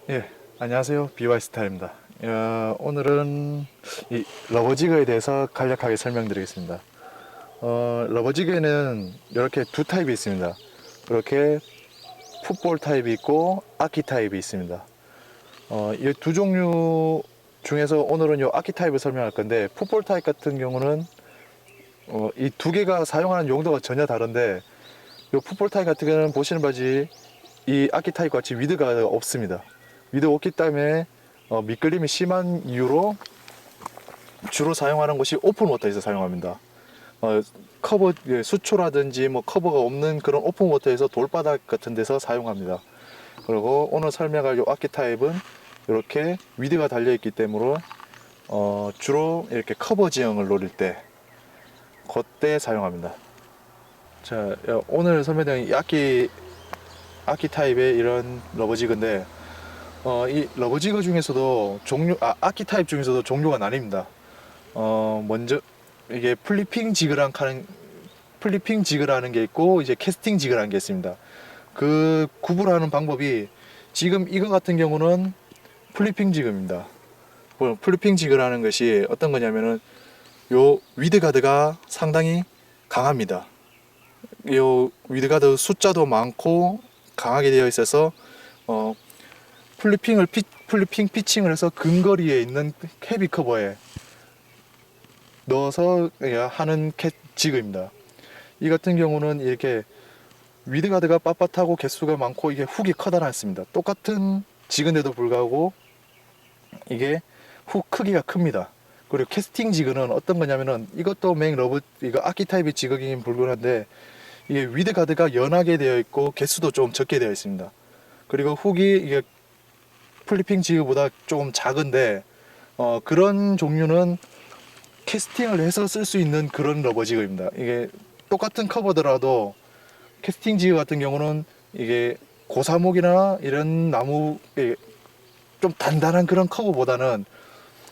예, 안녕하세요. BY스타입니다. 오늘은 이 러버지그에 대해서 간략하게 설명드리겠습니다. 러버지그에는 이렇게 두 타입이 있습니다. 이렇게 풋볼 타입이 있고 아키 타입이 있습니다. 이 두 종류 중에서 오늘은 이 아키 타입을 설명할 건데, 풋볼 타입 같은 경우는 이 두 개가 사용하는 용도가 전혀 다른데, 이 풋볼 타입 같은 경우는 보시는 바지 이 아키 타입 같이 위드가 없습니다. 위드 없기 때문에 미끌림이 심한 이유로 주로 사용하는 것이 오픈 워터에서 사용합니다. 커버 수초라든지 뭐 커버가 없는 그런 오픈 워터에서 돌바닥 같은 데서 사용합니다. 그리고 오늘 설명할 이 아키 타입은 이렇게 위드가 달려 있기 때문에 주로 이렇게 커버 지형을 노릴 때 그때 사용합니다. 자, 오늘 설명드린 이 아키 타입의 이런 러버지그인데, 이 러버지그 중에서도 아키 타입 중에서도 종류가 나뉩니다. 먼저 이게 플리핑 지그라는 게 있고, 이제 캐스팅 지그라는 게 있습니다. 그 구분하는 방법이, 지금 이거 같은 경우는 플리핑 지그입니다. 플리핑 지그라는 것이 어떤 거냐면은, 요 위드가드가 상당히 강합니다. 요 위드가드 숫자도 많고 강하게 되어 있어서 어, 플리핑 피칭을 해서 근거리에 있는 헤비 커버에 넣어서 하는 지그입니다. 이 같은 경우는 이렇게 위드가드가 빳빳하고 개수가 많고 이게 훅이 커다랗습니다. 똑같은 지그인데도 불구하고 이게 훅 크기가 큽니다. 그리고 캐스팅 지그는 어떤 거냐면은, 이것도 이거 아키 타입의 지그긴 불균한데, 이게 위드가드가 연하게 되어 있고 개수도 좀 적게 되어 있습니다. 그리고 훅이 이게 플리핑 지그보다 조금 작은데, 그런 종류는 캐스팅을 해서 쓸 수 있는 그런 러버 지그입니다. 이게 똑같은 커버더라도 캐스팅 지그 같은 경우는 이게 고사목이나 이런 나무, 좀 단단한 그런 커버보다는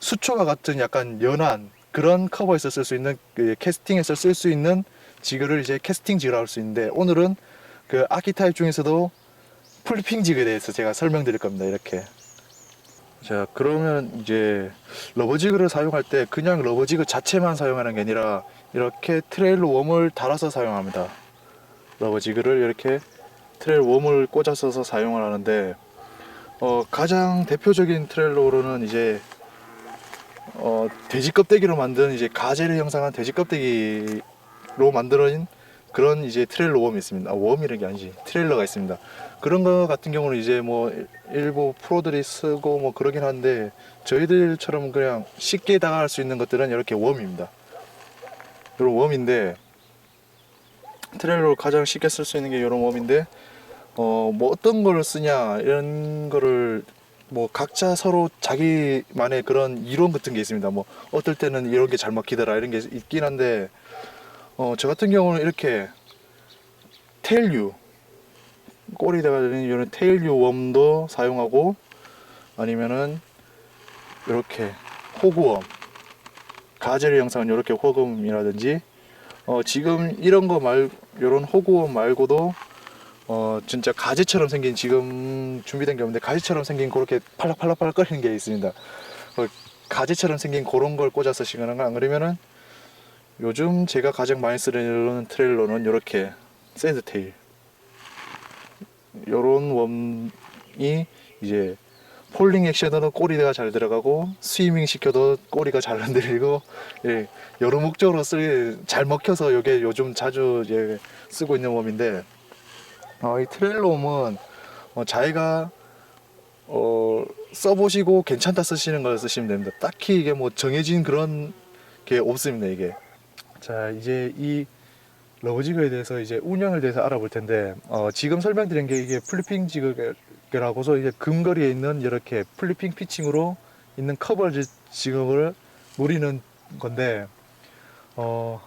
수초가 같은 약간 연한 그런 커버에서 쓸 수 있는, 캐스팅에서 쓸 수 있는 지그를 이제 캐스팅 지그라고 할 수 있는데, 오늘은 그 아키 타입 중에서도 플리핑 지그에 대해서 제가 설명드릴 겁니다. 이렇게. 자, 그러면 이제 러버지그를 사용할 때 그냥 러버지그 자체만 사용하는 게 아니라 이렇게 트레일 웜을 달아서 사용합니다. 러버지그를 이렇게 트레일 웜을 꽂아서 사용을 하는데, 가장 대표적인 트레일러로는 이제 돼지 껍데기로 만든, 이제 가젤을 형상한 돼지 껍데기로 만들어진 그런 이제 트레일러 웜이 있습니다. 웜이라는 게 아니지, 트레일러가 있습니다. 그런 거 같은 경우는 이제 뭐 일부 프로들이 쓰고 뭐 그러긴 한데, 저희들처럼 그냥 쉽게 다가갈 수 있는 것들은 이렇게 웜입니다. 이런 웜인데, 트레일러로 가장 쉽게 쓸 수 있는 게 이런 웜인데, 뭐 어떤 걸 쓰냐 이런 거를 뭐 각자 서로 자기만의 그런 이론 같은 게 있습니다. 뭐 어떨 때는 이런 게 잘 먹히더라 이런 게 있긴 한데, 저 같은 경우는 이렇게 테일유, 꼬리에다가 달린 이런 테일유 웜도 사용하고, 아니면은 이렇게 호구웜, 가젤 영상은 이렇게 호구웜이라든지, 지금 이런 호구웜 말고도 진짜 가지처럼 생긴, 지금 준비된 게 없는데 가지처럼 생긴 그렇게 팔락팔락팔락 거리는 게 있습니다. 가지처럼 생긴 그런 걸 꽂아서 시거나, 안 그러면은 요즘 제가 가장 많이 쓰는 트레일러는 이렇게 샌드 테일, 요런 웜이 이제 폴링 액션으로 꼬리가 잘 들어가고 스위밍 시켜도 꼬리가 잘 흔들리고, 예, 여러 목적으로 잘 먹혀서 이게 요즘 자주 이제 쓰고 있는 웜인데, 이 트레일러 웜은 자기가 써보시고 괜찮다 쓰시는 걸 쓰시면 됩니다. 딱히 이게 뭐 정해진 그런 게 없습니다, 이게. 자, 이제 이 러브지그에 대해서 이제 운영에 대해서 알아볼 텐데, 지금 설명드린 게 이게 플리핑 지그라고서 이제 근거리에 있는 이렇게 플리핑 피칭으로 있는 커버 지그를 노리는 건데, 어,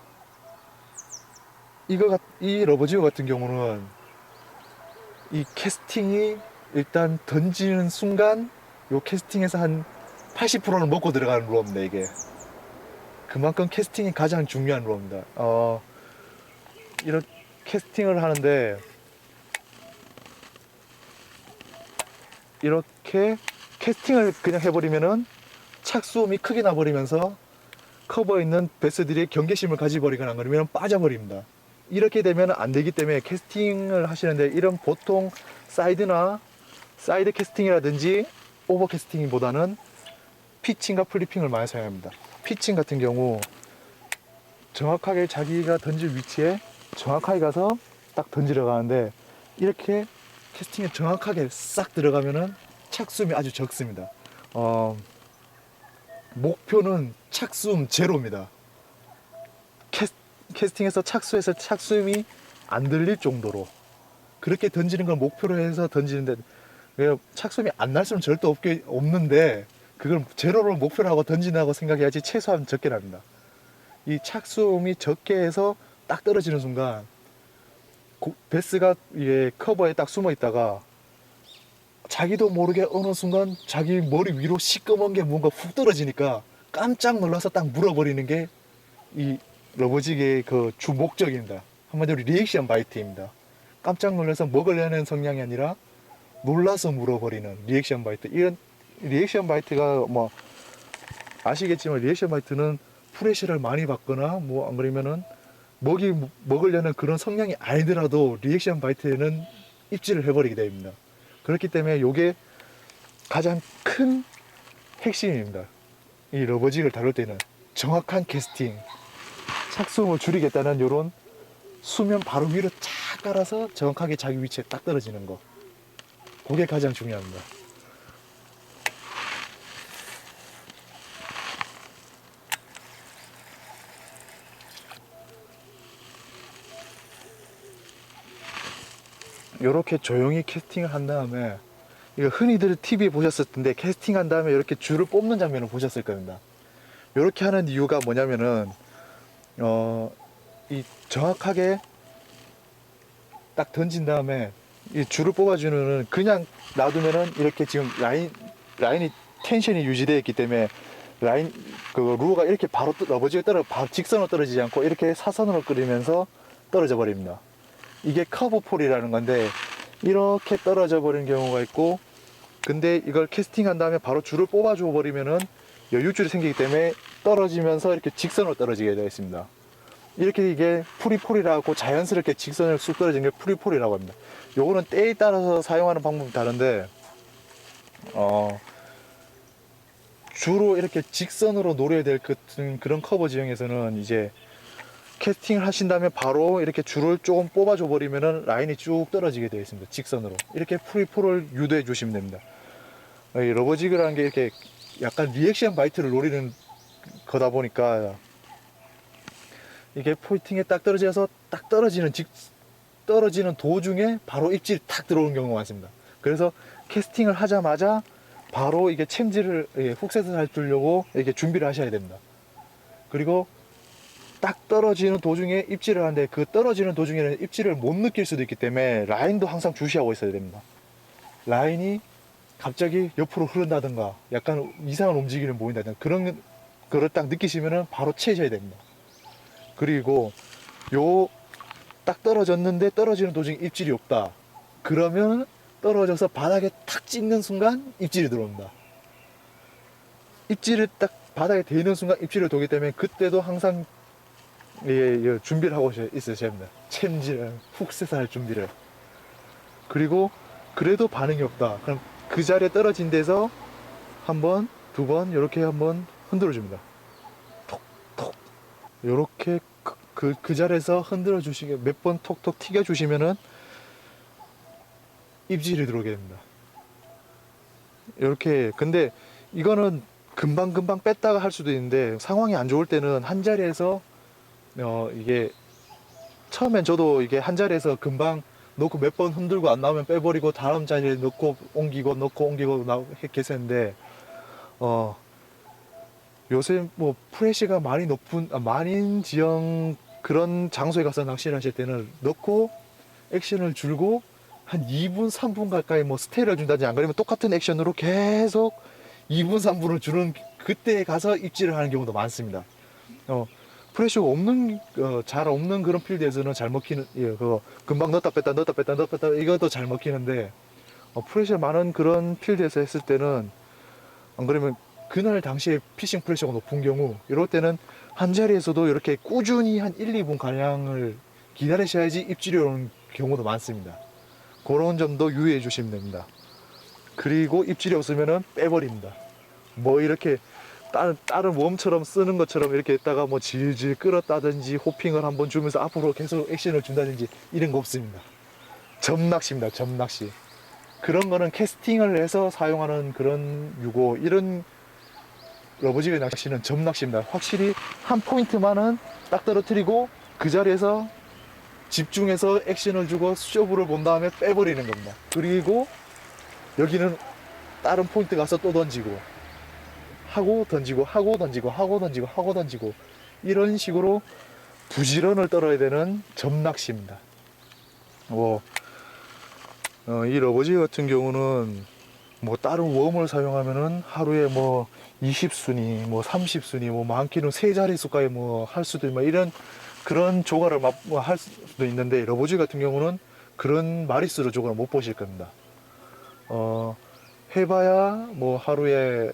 이 러브지그 같은 경우는 이 캐스팅이 일단 던지는 순간 요 캐스팅에서 한 80%는 먹고 들어가는 롤입니다, 이게. 그만큼 캐스팅이 가장 중요한 롤입니다. 이런 캐스팅을 하는데, 이렇게 캐스팅을 그냥 해버리면은 착수음이 크게 나버리면서 커버에 있는 베스들이 경계심을 가져버리거나 그러면 빠져버립니다. 이렇게 되면 안 되기 때문에 캐스팅을 하시는데, 이런 보통 사이드 캐스팅이라든지 오버 캐스팅보다는 피칭과 플리핑을 많이 사용합니다. 피칭 같은 경우 정확하게 자기가 던질 위치에 정확하게 가서 딱 던지러 가는데, 이렇게 캐스팅에 정확하게 싹 들어가면은 착수음이 아주 적습니다. 목표는 착수음 제로입니다. 캐스팅에서 착수해서 착수음이 안 들릴 정도로 그렇게 던지는 걸 목표로 해서 던지는데, 착수음이 안 날 수는 절대 없는데 그걸 제로로 목표로 하고 던진다고 생각해야지 최소한 적게 납니다. 이 착수음이 적게 해서 딱 떨어지는 순간 베스가 이게 커버에 딱 숨어 있다가 자기도 모르게 어느 순간 자기 머리 위로 시꺼먼 게 뭔가 훅 떨어지니까 깜짝 놀라서 딱 물어버리는 게 이 러버지기의 그 주 목적입니다. 한마디로 리액션 바이트입니다. 깜짝 놀라서 먹으려는 성향이 아니라 놀라서 물어버리는 리액션 바이트. 이런 리액션 바이트가 뭐 아시겠지만, 리액션 바이트는 프레셔를 많이 받거나 뭐 안 그러면은 먹으려는 그런 성향이 아니더라도 리액션 바이트에는 입질을 해버리게 됩니다. 그렇기 때문에 이게 가장 큰 핵심입니다. 이 러버직을 다룰 때는 정확한 캐스팅, 착수음을 줄이겠다는 이런 수면 바로 위로 쫙 깔아서 정확하게 자기 위치에 딱 떨어지는 거, 그게 가장 중요합니다. 이렇게 조용히 캐스팅을 한 다음에, 이거 흔히들 TV에 보셨을 텐데 캐스팅한 다음에 이렇게 줄을 뽑는 장면을 보셨을 겁니다. 이렇게 하는 이유가 뭐냐면은 이 정확하게 딱 던진 다음에 이 줄을 뽑아주는, 그냥 놔두면은 이렇게 지금 라인이 텐션이 유지되어 있기 때문에 그 루어가 이렇게 바로 러버지가 바로 직선으로 떨어지지 않고 이렇게 사선으로 끓이면서 떨어져 버립니다. 이게 커브폴이라는 건데 이렇게 떨어져 버리는 경우가 있고, 근데 이걸 캐스팅한 다음에 바로 줄을 뽑아줘 버리면은 여유줄이 생기기 때문에 떨어지면서 이렇게 직선으로 떨어지게 되어 있습니다. 이렇게 이게 프리폴이라고 자연스럽게 직선을 쑥 떨어지는 게 프리폴이라고 합니다. 요거는 때에 따라서 사용하는 방법이 다른데, 주로 이렇게 직선으로 노려야 될 그런 커버 지형에서는 이제 캐스팅을 하신 다음에 바로 이렇게 줄을 조금 뽑아줘 버리면은 라인이 쭉 떨어지게 되어 있습니다. 직선으로. 이렇게 프리폴을 유도해 주시면 됩니다. 이 러버지그라는 게 이렇게 약간 리액션 바이트를 노리는 거다 보니까 이게 포인팅에 딱 떨어져서 딱 떨어지는 도중에 바로 입질이 탁 들어오는 경우가 많습니다. 그래서 캐스팅을 하자마자 바로 이게 챔질을 훅셋을 해주려고 이렇게 준비를 하셔야 됩니다. 그리고 딱 떨어지는 도중에 입질을 하는데, 그 떨어지는 도중에는 입질을 못 느낄 수도 있기 때문에 라인도 항상 주시하고 있어야 됩니다. 라인이 갑자기 옆으로 흐른다든가 약간 이상한 움직임을 보인다든가 그런 거를 딱 느끼시면은 바로 채셔야 됩니다. 그리고 딱 떨어졌는데 떨어지는 도중에 입질이 없다, 그러면 떨어져서 바닥에 탁 찍는 순간 입질이 들어옵니다. 입질을 딱 바닥에 대는 순간 입질을 도기 때문에 그때도 항상 준비를 하고 있으셔야 합니다. 챔질을 훅셋을 할 준비를. 그리고 그래도 반응이 없다, 그럼 그 자리에 떨어진 데서 한 번, 두 번 이렇게 한번 흔들어 줍니다. 톡톡 이렇게 그 자리에서 흔들어 주시게 몇 번 톡톡 튀겨 주시면은 입질이 들어오게 됩니다. 이렇게. 근데 이거는 금방 뺐다가 할 수도 있는데, 상황이 안 좋을 때는 한 자리에서 이게 처음엔 저도 이게 한 자리에서 금방 넣고 몇 번 흔들고 안 나오면 빼버리고 다음 자리에 넣고 옮기고 했겠었는데, 요새 뭐 프레시가 많이 높은 많은 지형 그런 장소에 가서 낚시를 하실 때는 넣고 액션을 줄고 한 2분 3분 가까이 뭐 스테이를 준다든지, 안 그러면 똑같은 액션으로 계속 2분 3분을 주는, 그때 가서 입질을 하는 경우도 많습니다. 프레쉬가 잘 없는 그런 필드에서는 잘 먹히는, 그거 금방 넣었다 뺐다 이것도 잘 먹히는데, 프레셔 많은 그런 필드에서 했을 때는 안 그러면 그날 당시에 피싱 프레셔가 높은 경우 이럴 때는 한 자리에서도 이렇게 꾸준히 한 1, 2분 가량을 기다리셔야지 입질이 오는 경우도 많습니다. 그런 점도 유의해 주시면 됩니다. 그리고 입질이 없으면은 빼버립니다. 뭐 이렇게 다른 웜처럼 쓰는 것처럼 이렇게 했다가 뭐 질질 끌었다든지 호핑을 한번 주면서 앞으로 계속 액션을 준다든지 이런 거 없습니다. 점낚시입니다. 점낚시. 그런 거는 캐스팅을 해서 사용하는 그런 유고, 이런 러브지그 낚시는 점낚시입니다. 확실히 한 포인트만은 딱 떨어뜨리고 그 자리에서 집중해서 액션을 주고 쇼부를 본 다음에 빼버리는 겁니다. 그리고 여기는 다른 포인트 가서 또 던지고 하고 던지고 하고 던지고 하고 던지고 하고 던지고 이런 식으로 부지런을 떨어야 되는 점낚시입니다. 이 러버지 같은 경우는 뭐 다른 웜을 사용하면은 하루에 뭐 20순위, 뭐 30순위, 뭐 많게는 세 자릿수까지 뭐 할 수도 있고 이런 그런 조과를 할 수도 있는데, 러버지 같은 경우는 그런 마리수로 조과를 못 보실 겁니다. 해봐야 뭐 하루에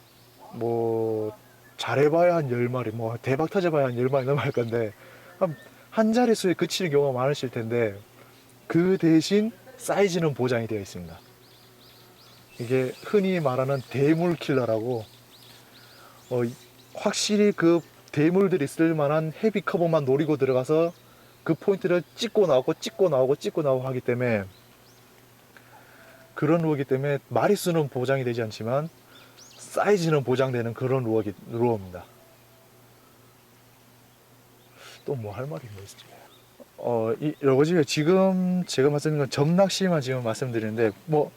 뭐 잘해봐야 한 10마리, 뭐 대박 터져봐야 한 10마리 넘어갈 건데 한 자릿수에 그치는 경우가 많으실 텐데, 그 대신 사이즈는 보장이 되어 있습니다. 이게 흔히 말하는 대물 킬러라고, 확실히 그 대물들이 쓸만한 헤비 커버만 노리고 들어가서 그 포인트를 찍고 나오고 찍고 나오고 찍고 나오고 하기 때문에, 그런 루어이기 때문에 마리수는 보장이 되지 않지만 사이즈는 보장되는 그런 루어입니다. 또 뭐 할 말이 뭐 있을지. 이 러브지그 지금 제가 말씀드린 건 점낚시만 지금 말씀드리는데, 뭐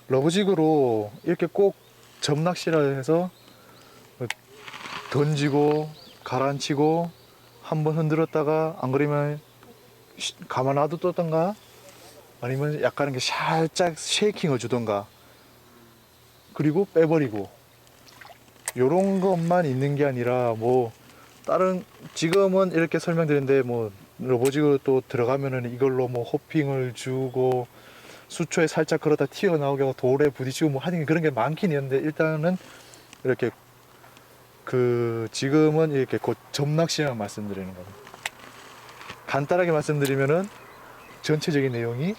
러브지그로 이렇게 꼭 점낚시라 해서 던지고 가라앉히고 한번 흔들었다가 안 그러면 가만 놔뒀던가 아니면 약간 이렇게 살짝 쉐이킹을 주던가 그리고 빼버리고 요런 것만 있는 게 아니라, 뭐 다른 지금은 이렇게 설명드렸는데, 뭐 러버지그 또 들어가면은 이걸로 뭐 호핑을 주고 수초에 살짝 그러다 튀어나오게 하고 돌에 부딪히고 뭐 하는 그런 게 많긴 있는데, 일단은 이렇게 지금은 이렇게 곧 점낚시만 말씀드리는 겁니다. 간단하게 말씀드리면은 전체적인 내용이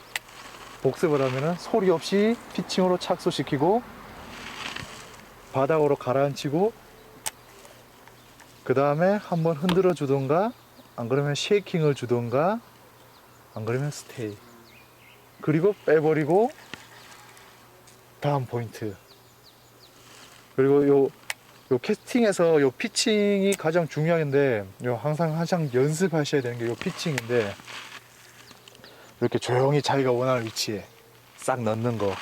복습을 하면은 소리 없이 피칭으로 착수시키고 바닥으로 가라앉히고 그 다음에 한번 흔들어 주던가 안 그러면 쉐이킹을 주던가 안 그러면 스테이, 그리고 빼버리고 다음 포인트. 그리고 요 캐스팅에서 요 피칭이 가장 중요한데, 항상 연습하셔야 되는 게 요 피칭인데, 이렇게 조용히 자기가 원하는 위치에 싹 넣는 거.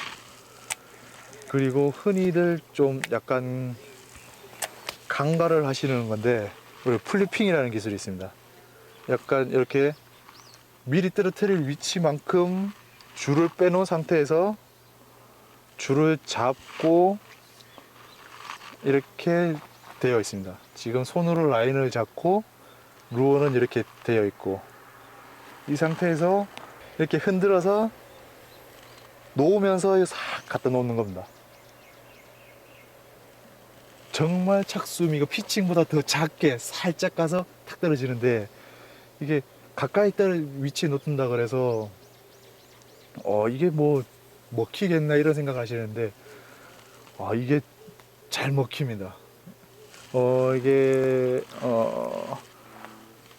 그리고 흔히들 좀 약간 강발을 하시는 건데, 우리 플리핑이라는 기술이 있습니다. 약간 이렇게 미리 떨어뜨릴 위치만큼 줄을 빼놓은 상태에서 줄을 잡고 이렇게 되어 있습니다. 지금 손으로 라인을 잡고 루어는 이렇게 되어 있고, 이 상태에서 이렇게 흔들어서 놓으면서 싹 갖다 놓는 겁니다. 정말 착수미가 피칭보다 더 작게 살짝 가서 탁 떨어지는데, 이게 가까이 위치에 놓는다 그래서 이게 뭐 먹히겠나 이런 생각 하시는데, 이게 잘 먹힙니다.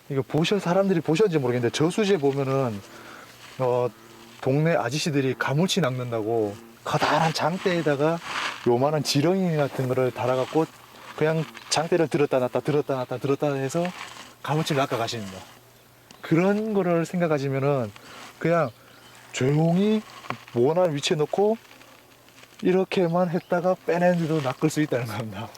이거 사람들이 보셨는지 모르겠는데, 저수지에 보면은 동네 아저씨들이 가물치 낚는다고 커다란 장대에다가 요만한 지렁이 같은 거를 달아갖고 그냥 장대를 들었다 놨다 들었다 놨다 들었다 해서 가물치를 낚아 가십니다. 그런 거를 생각하시면은 그냥 조용히 원하는 위치에 놓고 이렇게만 했다가 빼내도 낚을 수 있다는 겁니다.